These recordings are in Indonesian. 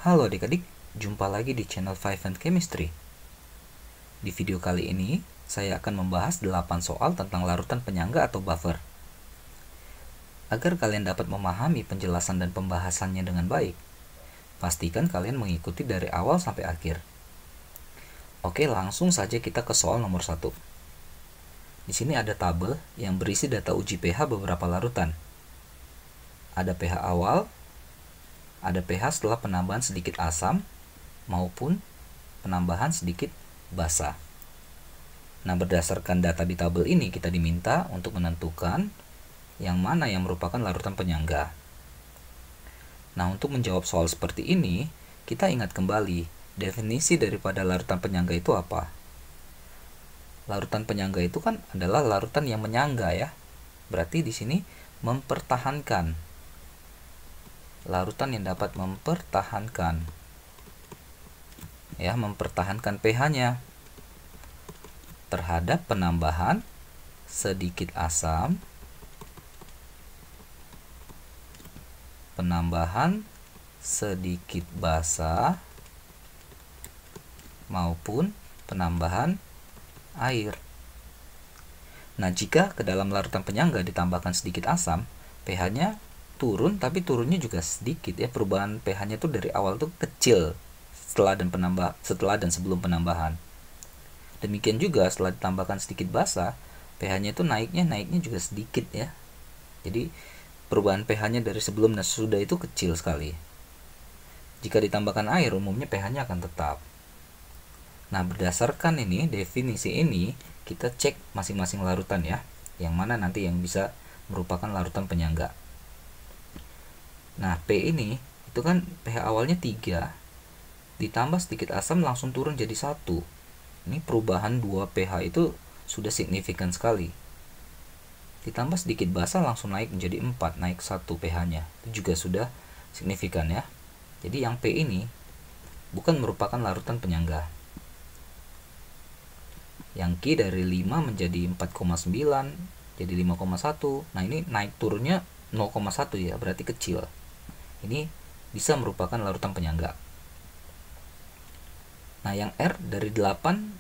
Halo adik-adik, jumpa lagi di channel Five and Chemistry. Di video kali ini, saya akan membahas 8 soal tentang larutan penyangga atau buffer. Agar kalian dapat memahami penjelasan dan pembahasannya dengan baik, pastikan kalian mengikuti dari awal sampai akhir. Oke, langsung saja kita ke soal nomor 1. Di sini ada tabel yang berisi data uji pH beberapa larutan. Ada pH awal, ada pH setelah penambahan sedikit asam maupun penambahan sedikit basa. Nah, berdasarkan data di tabel ini kita diminta untuk menentukan yang mana yang merupakan larutan penyangga. Nah, untuk menjawab soal seperti ini, kita ingat kembali definisi daripada larutan penyangga itu apa. Larutan penyangga itu kan adalah larutan yang menyangga ya. Berarti di sini mempertahankan. Larutan yang dapat mempertahankan pH-nya terhadap penambahan sedikit asam, penambahan sedikit basa, maupun penambahan air. Nah, jika ke dalam larutan penyangga ditambahkan sedikit asam, pH-nya turun, tapi turunnya juga sedikit ya. Perubahan pH-nya itu dari awal tuh kecil setelah dan sebelum penambahan. Demikian juga setelah ditambahkan sedikit basa, pH-nya itu naiknya juga sedikit ya. Jadi perubahan pH-nya dari sebelum dan sesudah itu kecil sekali. Jika ditambahkan air, umumnya pH-nya akan tetap. Nah, berdasarkan ini definisi ini, kita cek masing-masing larutan ya, yang mana nanti yang bisa merupakan larutan penyangga. Nah, P ini itu kan pH awalnya 3, ditambah sedikit asam langsung turun jadi 1. Ini perubahan 2 pH itu sudah signifikan sekali. Ditambah sedikit basa langsung naik menjadi 4, naik 1 pH-nya. Itu juga sudah signifikan ya. Jadi yang P ini bukan merupakan larutan penyangga. Yang Q dari 5 menjadi 4,9, jadi 5,1. Nah, ini naik turunnya 0,1 ya, berarti kecil. Ini bisa merupakan larutan penyangga. Nah, yang R dari 8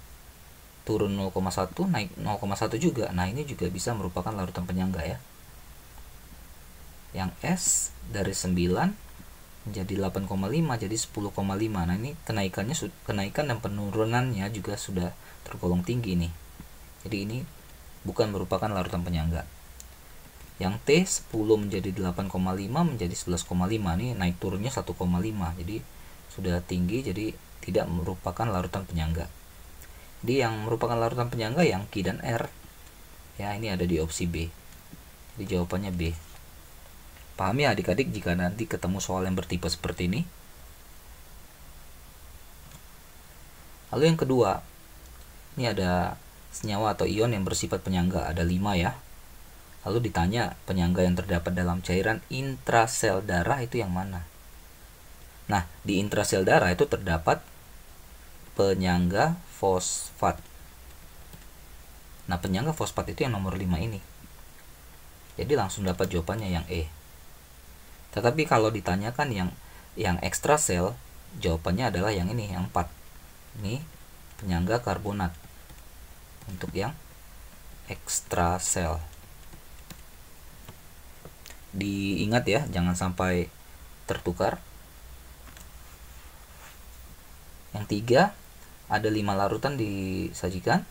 turun 0,1 naik 0,1 juga. Nah, ini juga bisa merupakan larutan penyangga ya. Yang S dari 9 menjadi 8,5 jadi 10,5. Nah, ini kenaikan dan penurunannya juga sudah tergolong tinggi nih. Jadi ini bukan merupakan larutan penyangga. Yang T 10 menjadi 8,5 menjadi 11,5. Ini naik turunnya 1,5. Jadi sudah tinggi, jadi tidak merupakan larutan penyangga. Jadi yang merupakan larutan penyangga yang Q dan R. Ya, ini ada di opsi B. Jadi jawabannya B. Pahami ya adik-adik jika nanti ketemu soal yang bertipe seperti ini. Lalu yang kedua, ini ada senyawa atau ion yang bersifat penyangga, ada 5 ya. Lalu ditanya penyangga yang terdapat dalam cairan intrasel darah itu yang mana? Nah, di intrasel darah itu terdapat penyangga fosfat. Nah, penyangga fosfat itu yang nomor 5 ini. Jadi langsung dapat jawabannya yang E. Tetapi kalau ditanyakan yang ekstrasel, jawabannya adalah yang ini, yang 4. Ini penyangga karbonat. Untuk yang ekstrasel. Diingat ya, jangan sampai tertukar. Yang 3, ada 5 larutan disajikan.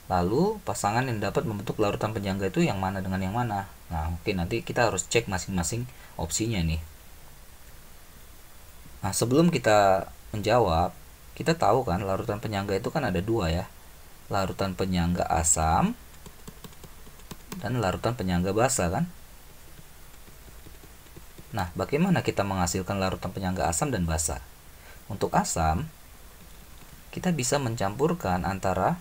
Lalu pasangan yang dapat membentuk larutan penyangga itu yang mana dengan yang mana? Nah, oke, nanti kita harus cek masing-masing opsinya nih. Nah, sebelum kita menjawab, kita tahu kan larutan penyangga itu kan ada 2 ya. Larutan penyangga asam dan larutan penyangga basa kan? Nah, bagaimana kita menghasilkan larutan penyangga asam dan basa? Untuk asam, kita bisa mencampurkan antara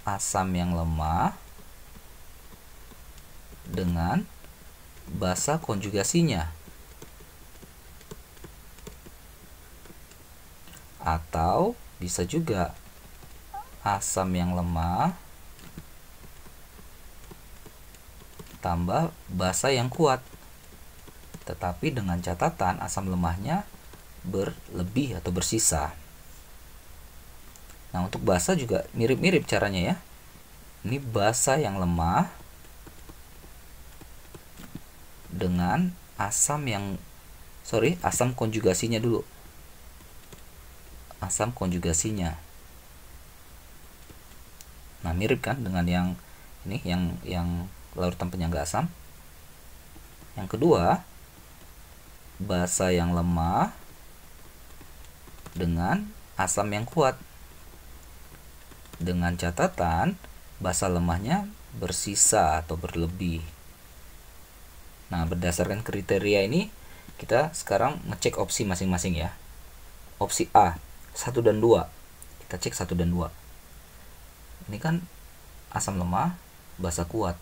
asam yang lemah dengan basa konjugasinya. Atau bisa juga asam yang lemah tambah basa yang kuat. Tetapi dengan catatan asam lemahnya berlebih atau bersisa. Nah, untuk basa juga mirip-mirip caranya ya. Ini basa yang lemah dengan asam konjugasinya dulu. Asam konjugasinya. Nah, mirip kan dengan yang ini, yang larutan penyangga asam. Yang kedua, basa yang lemah dengan asam yang kuat. Dengan catatan basa lemahnya bersisa atau berlebih. Nah, berdasarkan kriteria ini kita sekarang ngecek opsi masing-masing ya. Opsi A 1 dan 2. Kita cek 1 dan 2. Ini kan asam lemah, basa kuat.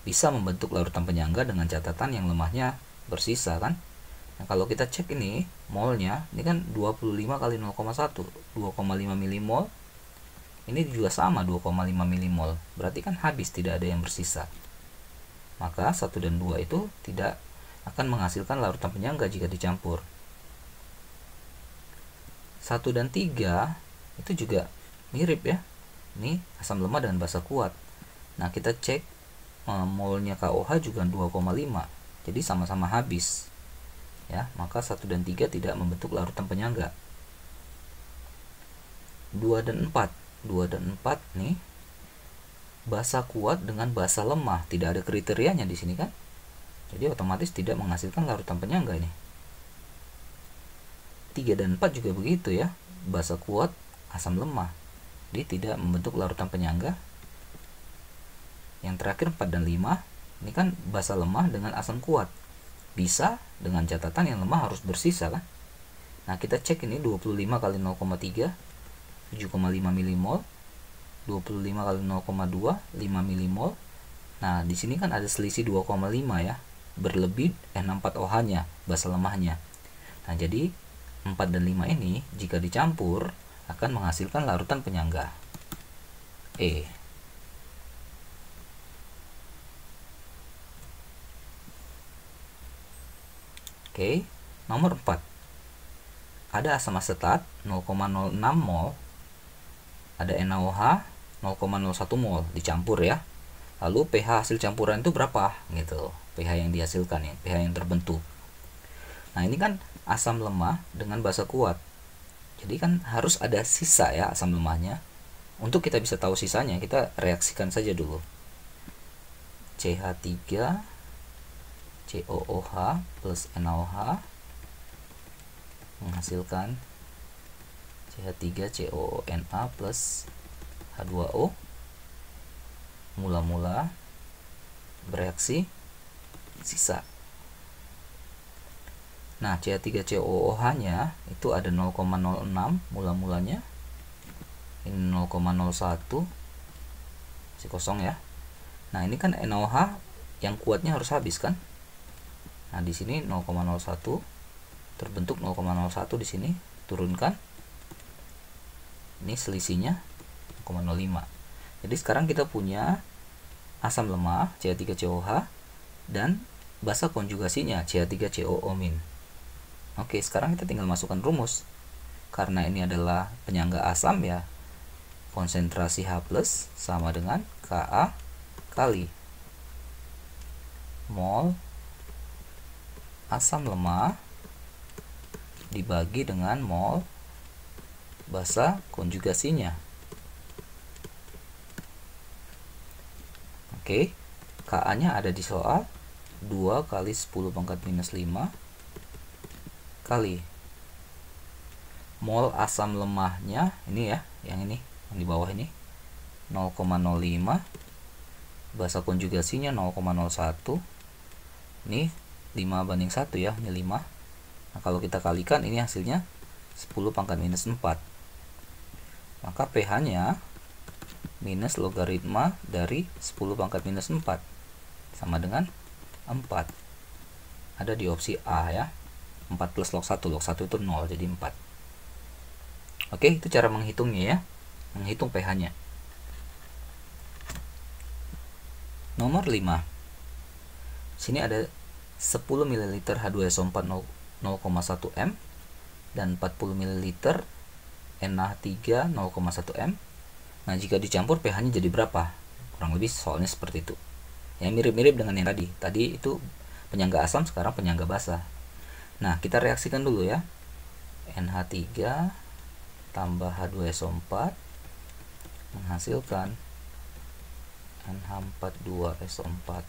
Bisa membentuk larutan penyangga dengan catatan yang lemahnya bersisa kan. Nah, kalau kita cek ini molnya, ini kan 25 kali 0,1, 2,5 milimol. Ini juga sama 2,5 milimol. Berarti kan habis, tidak ada yang bersisa. Maka 1 dan 2 itu tidak akan menghasilkan larutan penyangga jika dicampur. 1 dan 3 itu juga mirip ya. Ini asam lemah dan basa kuat. Nah, kita cek molnya KOH juga 2,5. Jadi sama-sama habis. Ya, maka 1 dan 3 tidak membentuk larutan penyangga. 2 dan 4 nih basa kuat dengan basa lemah, tidak ada kriterianya di sini kan. Jadi otomatis tidak menghasilkan larutan penyangga ini. 3 dan 4 juga begitu ya. Basa kuat, asam lemah. Dia tidak membentuk larutan penyangga. Yang terakhir 4 dan 5, ini kan basa lemah dengan asam kuat. Bisa dengan catatan yang lemah harus bersisa kan. Nah, kita cek ini 25 kali 0,3 7,5 milimol, 25 kali 0,2 5 milimol. Nah, di sini kan ada selisih 2,5 ya. Berlebih N64 OH-nya, basa lemahnya. Nah, jadi 4 dan 5 ini jika dicampur akan menghasilkan larutan penyangga. E. Oke, nomor 4. Ada asam asetat 0,06 mol. Ada NaOH 0,01 mol dicampur ya. Lalu pH hasil campuran itu berapa gitu. pH yang dihasilkan ya, pH yang terbentuk. Nah, ini kan asam lemah dengan basa kuat. Jadi kan harus ada sisa ya asam lemahnya. Untuk kita bisa tahu sisanya, kita reaksikan saja dulu. CH3 COOH plus NaOH menghasilkan CH3 COONA plus H2O. Mula-mula bereaksi sisa. Nah, CH3COOH-nya itu ada 0,06 mula-mulanya. Ini 0,01. Masih kosong ya. Nah, ini kan NaOH yang kuatnya harus habis kan? Nah, di sini 0,01 terbentuk 0,01 di sini, turunkan. Ini selisihnya 0,05. Jadi sekarang kita punya asam lemah CH3COH dan basa konjugasinya CH3COO-. Oke, sekarang kita tinggal masukkan rumus. Karena ini adalah penyangga asam ya, konsentrasi H+ sama dengan Ka kali mol asam lemah dibagi dengan mol basa konjugasinya. Oke, Ka-nya ada di soal 2 kali 10⁻⁵ kali mol asam lemahnya ini ya, yang ini, yang di bawah ini 0,05, basa konjugasinya 0,01. Ini 5:1 ya, ini 5. Nah, kalau kita kalikan ini hasilnya 10⁻⁴. Maka pH-nya minus logaritma dari 10⁻⁴ sama dengan 4. Ada di opsi A ya. 4 plus log 1. Log 1 itu 0, jadi 4. Oke, itu cara menghitungnya ya. Menghitung pH-nya. Nomor 5. Sini ada 10 ml H2SO4 0,1 M dan 40 ml NH3 0,1 M. Nah, jika dicampur pH-nya jadi berapa? Kurang lebih soalnya seperti itu. Ya, mirip-mirip dengan yang tadi. Tadi itu penyangga asam, sekarang penyangga basa. Nah, kita reaksikan dulu ya. NH3 tambah H2SO4 menghasilkan NH42SO4.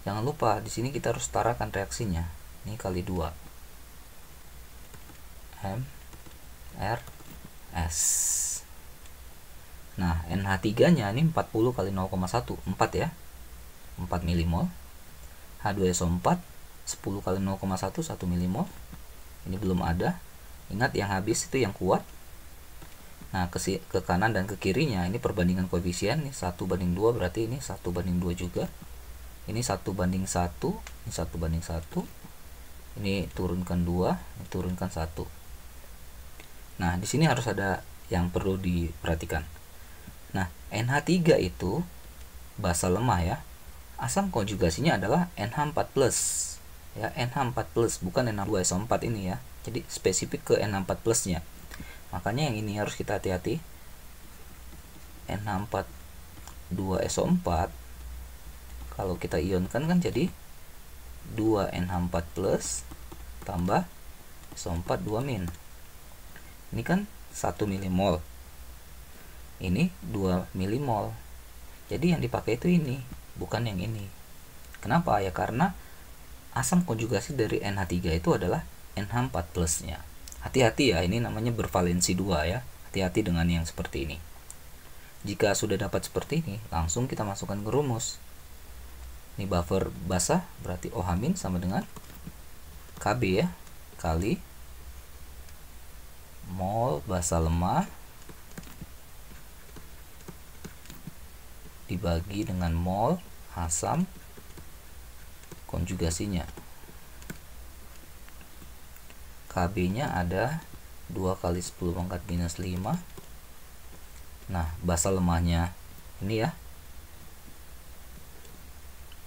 Jangan lupa di sini kita harus setarakan reaksinya. Ini kali 2. MRS. Nah, NH3-nya ini 40 kali 0,1, 4 ya. 4 milimol. H2SO4 10 kali 0,1, 1 milimol. Ini belum ada. Ingat yang habis itu yang kuat. Nah, ke kanan dan ke kirinya ini perbandingan koefisien nih 1:2, berarti ini 1:2 juga. Ini 1:1, ini 1:1. Ini turunkan 2, ini turunkan 1. Nah, di sini harus ada yang perlu diperhatikan. Nah, NH3 itu basa lemah ya. Asam konjugasinya adalah NH4+. Ya, NH4+, bukan NH2SO4 ini ya. Jadi spesifik ke NH4+-nya. Makanya yang ini harus kita hati-hati. NH42SO4 kalau kita ionkan kan jadi 2NH4+ tambah SO4 2-. Ini kan 1 milimol. Ini 2 milimol. Jadi yang dipakai itu ini, bukan yang ini. Kenapa? Ya karena asam konjugasi dari NH3 itu adalah NH4+-nya. Hati-hati ya, ini namanya bervalensi 2 ya. Hati-hati dengan yang seperti ini. Jika sudah dapat seperti ini, langsung kita masukkan ke rumus. Ini buffer basah, berarti OH- sama dengan KB ya, kali mol basa lemah dibagi dengan mol asam konjugasinya. KB-nya ada 2 kali 10⁻⁻⁵. Nah, basa lemahnya ini ya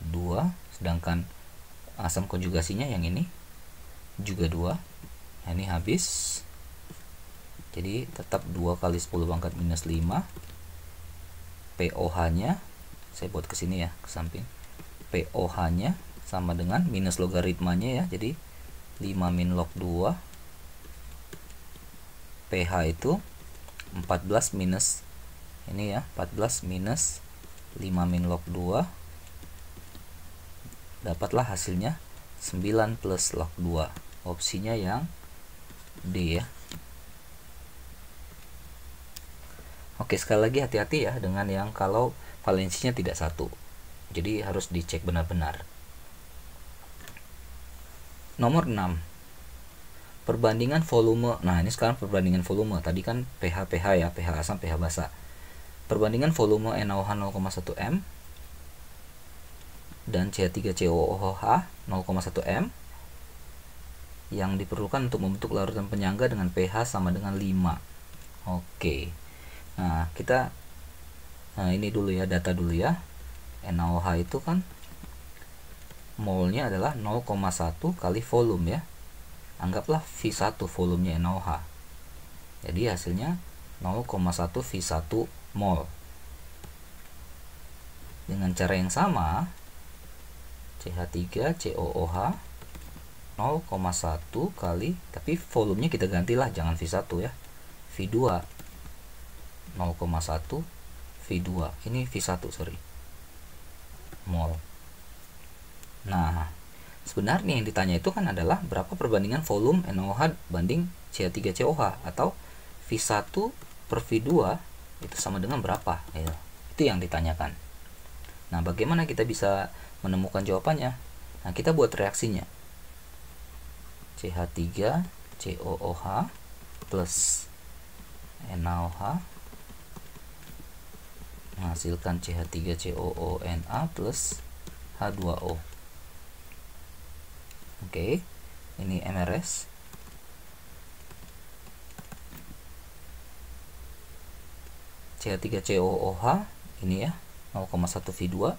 2, sedangkan asam konjugasinya yang ini juga 2. Nah, ini habis. Jadi tetap 2 kali 10⁻⁵. POH-nya saya buat ke sini ya, ke samping. POH-nya sama dengan minus logaritmanya ya. Jadi 5 min log 2. pH itu 14 minus ini ya, 14 minus 5 min log 2. Dapatlah hasilnya 9 plus log 2. Opsinya yang D ya. Oke, sekali lagi hati-hati ya dengan yang kalau valensinya tidak satu. Jadi harus dicek benar-benar. Nomor 6. Perbandingan volume. Nah, ini sekarang perbandingan volume. Tadi kan pH ya, pH asam, pH basa. Perbandingan volume NaOH 0,1 M dan CH3COOH 0,1 M yang diperlukan untuk membentuk larutan penyangga dengan pH sama dengan 5. Oke. Nah, ini dulu ya, data dulu ya. NaOH itu kan molnya adalah 0,1 kali volume ya. Anggaplah V1 volumenya NaOH. Jadi hasilnya 0,1 V1 mol. Dengan cara yang sama, CH3COOH 0,1 kali, tapi volumenya kita gantilah, jangan V1 ya, V2 0,1 V2, ini V1 sorry, mol. Nah, sebenarnya yang ditanya itu kan adalah berapa perbandingan volume NaOH banding CH3COOH, atau V1 per V2 itu sama dengan berapa ya. Itu yang ditanyakan. Nah, bagaimana kita bisa menemukan jawabannya? Nah, kita buat reaksinya. CH3COOH plus NaOH menghasilkan CH3COONA plus H2O. Oke, ini MRS. CH3COOH ini ya 0,1 V2,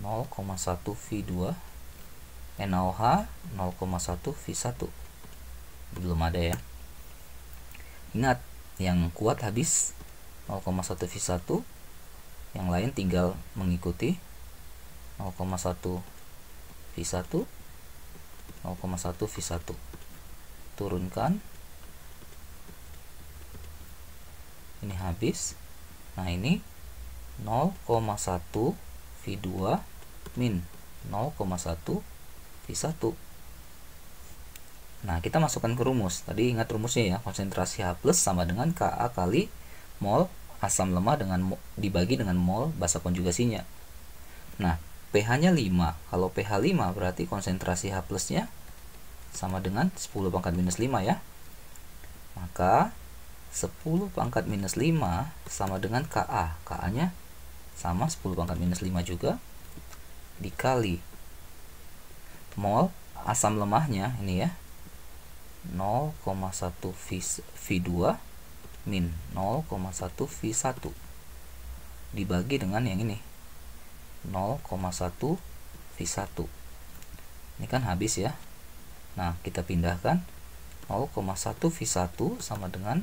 0,1 V2, NaOH 0,1 V1. belum ada ya. Ingat, yang kuat habis 0,1 V1, yang lain tinggal mengikuti 0,1 V1, 0,1 V1. Turunkan. Ini habis. Nah, ini 0,1 V2 min 0,1 V1. Nah, kita masukkan ke rumus. Tadi ingat rumusnya ya, konsentrasi H+ sama dengan Ka kali mol asam lemah dibagi dengan mol basa konjugasinya. Nah, pH-nya 5. Kalau pH 5 berarti konsentrasi H+-nya sama dengan 10 pangkat minus 5 ya. Maka 10 pangkat minus 5 sama dengan Ka. Ka-nya sama 10 pangkat minus 5 juga, dikali mol asam lemahnya ini ya, 0,1 V2 min 0,1 V1 dibagi dengan yang ini 0,1 V1. Ini kan habis ya. Nah, kita pindahkan 0,1 V1 sama dengan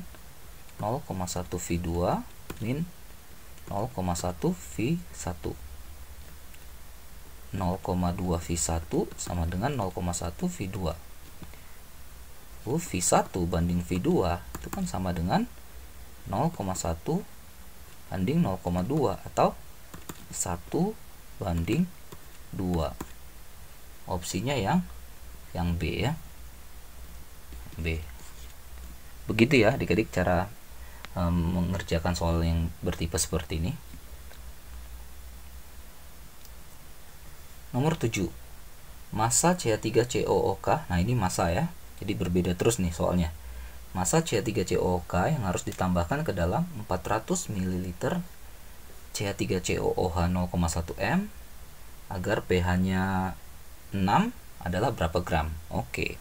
0,1 V2 min 0,1 V1. 0,2 V1 sama dengan 0,1 V2. V1 banding V2 itu kan sama dengan 0,1 banding 0,2 atau 1 banding 2. Opsinya yang B ya. B. Begitu ya adik-adik cara mengerjakan soal yang bertipe seperti ini. Nomor 7. Massa CH3COOK. Nah, ini massa ya. Jadi berbeda terus nih soalnya. Massa CH3COOK yang harus ditambahkan ke dalam 400 ml CH3COOH 0,1 m agar pH-nya 6 adalah berapa gram? Oke.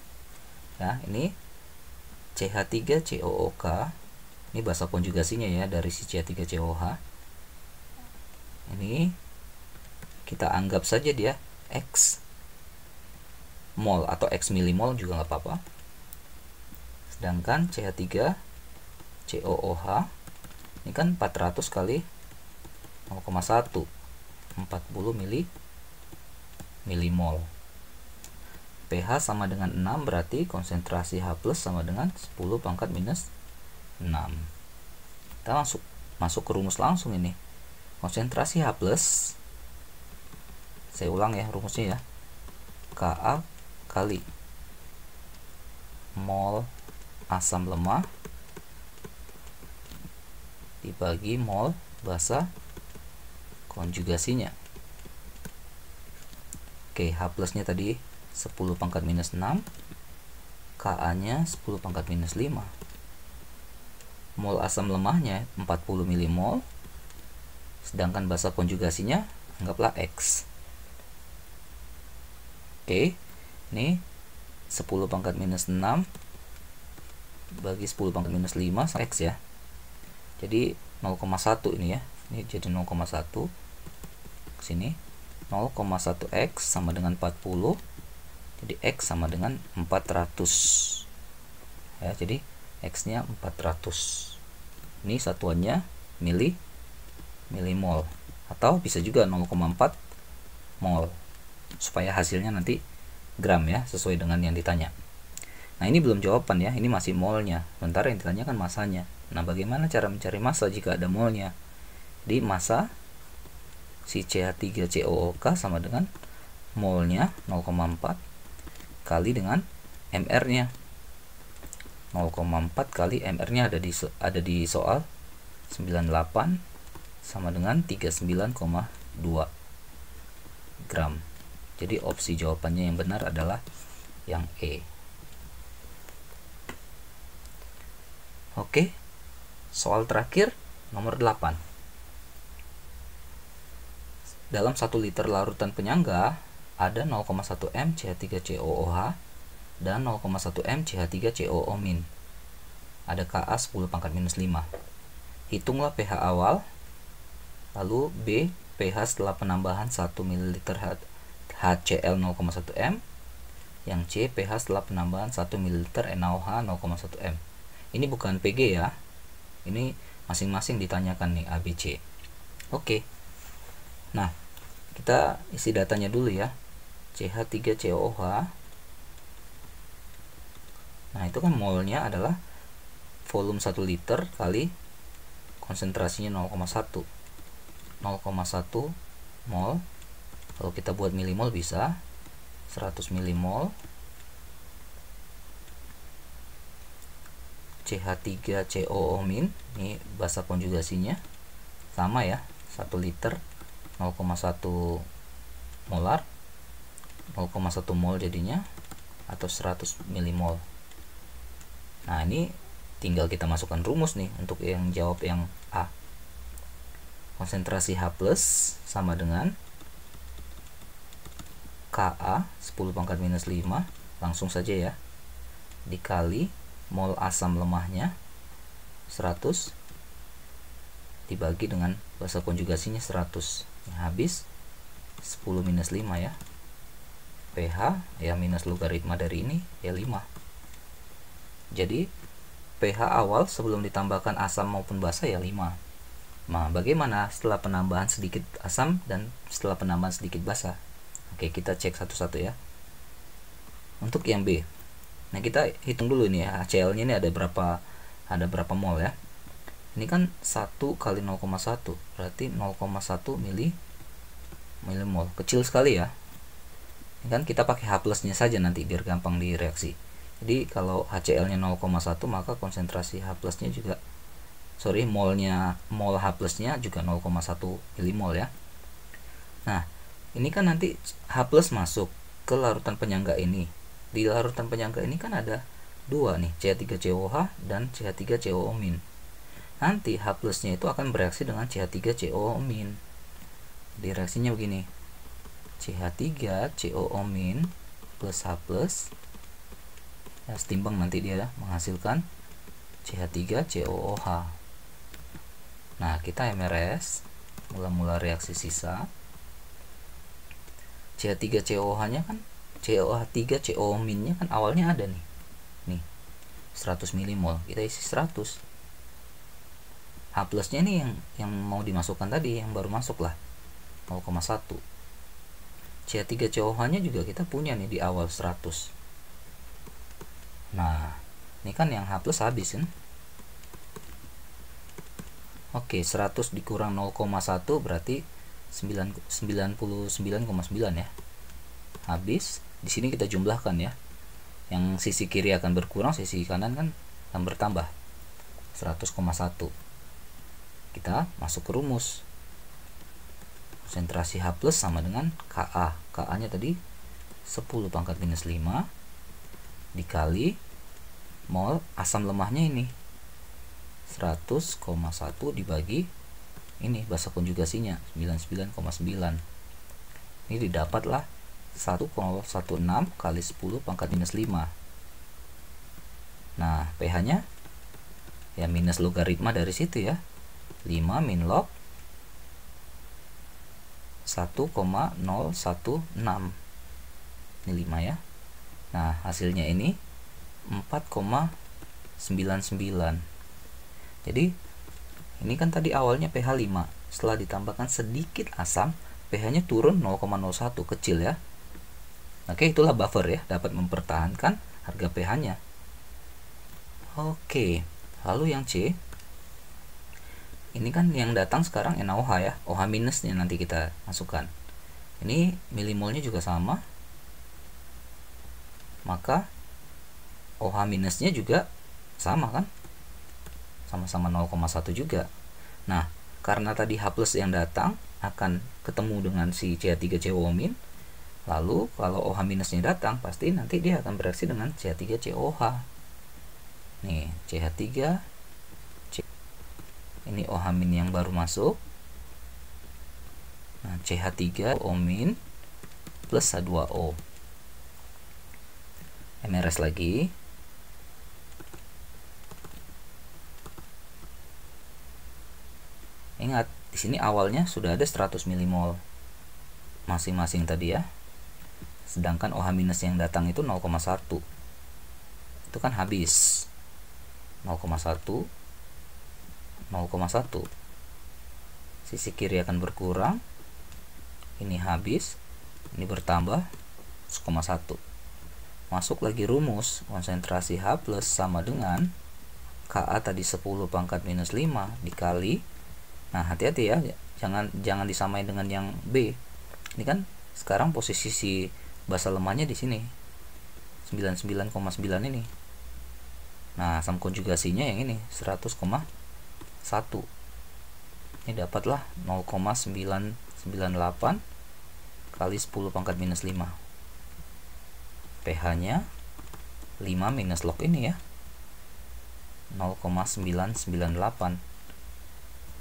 Ya, ini CH3COOK. Ini bahasa konjugasinya ya dari si CH3COOH. Ini kita anggap saja dia X mol atau X milimol juga nggak apa-apa. Sedangkan CH3COOH ini kan 400 kali 0,1, 40 milimol. pH sama dengan 6 berarti konsentrasi H+ sama dengan 10 pangkat minus 6. Kita masuk ke rumus langsung ini. Konsentrasi H+, saya ulang ya rumusnya ya, Ka kali mol asam lemah dibagi mol basa konjugasinya. Oke, H+ nya tadi 10 pangkat minus 6, Ka nya 10 pangkat minus 5. Mol asam lemahnya 40 milimol, sedangkan basa konjugasinya anggaplah X. Oke, ini 10 pangkat minus 6 bagi 10 pangkat minus 5 sama X ya. Jadi 0,1 ini ya. Ini jadi 0,1 ke sini. 0,1 X sama dengan 40. Jadi X sama dengan 400. Ya, jadi X-nya 400. Ini satuannya milimol atau bisa juga 0,4 mol. Supaya hasilnya nanti gram ya, sesuai dengan yang ditanya. Nah, ini belum jawaban ya, ini masih molnya. Sementara yang ditanya kan masanya. Nah, bagaimana cara mencari massa jika ada molnya? Di massa si CH3COOK sama dengan molnya 0,4 kali dengan MR-nya. 0,4 kali MR-nya ada di soal 98 sama dengan 39,2 gram. Jadi opsi jawabannya yang benar adalah yang E. Oke, soal terakhir nomor 8. Dalam 1 liter larutan penyangga ada 0,1 m CH3COOH dan 0,1 m CH3COO min. Ada Ka 10 pangkat minus 5. Hitunglah pH awal, lalu B pH setelah penambahan 1 ml HCl 0,1 m, Yang C, pH setelah penambahan 1 ml NaOH 0,1 m. Ini bukan PG ya. Ini masing-masing ditanyakan nih A, B, C. Oke. Nah, kita isi datanya dulu ya. CH3COOH. Nah, itu kan molnya adalah volume 1 liter kali konsentrasinya 0,1. 0,1 mol. Kalau kita buat milimol bisa 100 milimol. CH3COO-, ini bahasa konjugasinya sama ya, 1 liter 0,1 molar, 0,1 mol jadinya, atau 100 milimol. Nah, ini tinggal kita masukkan rumus nih untuk yang jawab yang A. Konsentrasi H+ sama dengan Ka 10⁻⁵, langsung saja ya, dikali mol asam lemahnya 100 dibagi dengan bahasa konjugasinya 100. Habis 10 - 5 ya. pH ya minus logaritma dari ini ya 5. Jadi pH awal sebelum ditambahkan asam maupun basa ya 5. Nah, bagaimana setelah penambahan sedikit asam dan setelah penambahan sedikit basa? Oke, kita cek satu-satu ya. Untuk yang B, nah kita hitung dulu ini ya, HCl-nya ini ada berapa mol ya. Ini kan 1 kali 0,1 berarti 0,1 milimol, kecil sekali ya. Ini kan kita pakai H+-nya saja nanti biar gampang direaksi. Jadi kalau HCl-nya 0,1 maka konsentrasi H+-nya juga mol H+-nya juga 0,1 milimol ya. Nah, ini kan nanti H+ masuk ke larutan penyangga ini. Di larutan penyangga ini kan ada dua nih, CH3COOH dan CH3COO-. Nanti H+-nya itu akan bereaksi dengan CH3COO-. Di reaksinya begini. CH3COO- plus H+, ya, setimbang nanti dia menghasilkan CH3COOH. Nah, kita MRS mula-mula reaksi sisa. CH3COOH-nya kan COH3COO- nya kan awalnya ada nih 100 milimol, kita isi 100. H+-nya nih yang mau dimasukkan tadi, yang baru masuk lah 0,1. CH3COOH-nya juga kita punya nih di awal 100. Nah, ini kan yang H+ habis kan. Oke, 100 dikurang 0,1 berarti 99,9 ya. Habis. Di sini kita jumlahkan ya. Yang sisi kiri akan berkurang, sisi kanan kan akan bertambah. 100,1. Kita masuk ke rumus. Konsentrasi H+ sama dengan Ka. Ka-nya tadi 10⁻⁵ dikali mol asam lemahnya ini 100,1 dibagi ini bahasa konjugasinya 99,9. Ini didapatlah 1,16 kali 10⁻⁵. Nah, pH-nya ya minus logaritma dari situ ya. 5 min log 1,016. Ini 5 ya. Nah, hasilnya ini 4,99. Jadi ini kan tadi awalnya pH 5, setelah ditambahkan sedikit asam, pH-nya turun 0,01, kecil ya. Oke, itulah buffer ya, dapat mempertahankan harga pH-nya. Oke, lalu yang C, ini kan yang datang sekarang NaOH ya, OH minusnya nanti kita masukkan. Ini milimolnya juga sama, maka OH minusnya juga sama kan, sama-sama 0,1 juga. Nah, karena tadi H+ yang datang akan ketemu dengan si CH3COO-. Lalu kalau OH minusnya datang, pasti nanti dia akan bereaksi dengan CH3COOH. Nih, CH3, ini OH- yang baru masuk. Nah, CH3O- plus H2O. MRS lagi. Ingat, di sini awalnya sudah ada 100 milimol masing-masing tadi ya. sedangkan OH minus yang datang itu 0,1. Itu kan habis 0,1, 0,1. Sisi kiri akan berkurang, ini habis, ini bertambah 1,1. Masuk lagi rumus konsentrasi H plus sama dengan Ka tadi 10 pangkat minus 5 dikali. Nah, hati-hati ya, jangan disamain dengan yang B. Ini kan sekarang posisi si basa lemahnya di sini 99,9 ini. Nah, asam konjugasinya yang ini 100,1. Ini dapatlah 0,998 kali 10 pangkat minus 5. pH-nya 5 minus log ini ya, 0,998.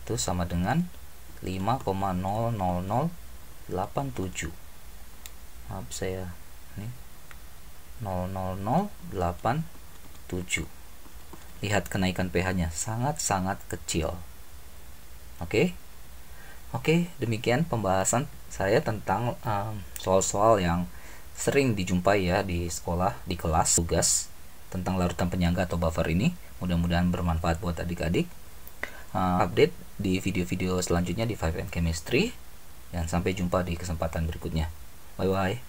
Itu sama dengan 5,00087. Maaf saya ini 00087. Lihat kenaikan pH-nya sangat-sangat kecil. Oke, demikian pembahasan saya tentang soal-soal yang sering dijumpai ya di sekolah, di kelas, tugas tentang larutan penyangga atau buffer ini. Mudah-mudahan bermanfaat buat adik-adik. Update di video-video selanjutnya di 5M Chemistry, dan sampai jumpa di kesempatan berikutnya. Bye-bye.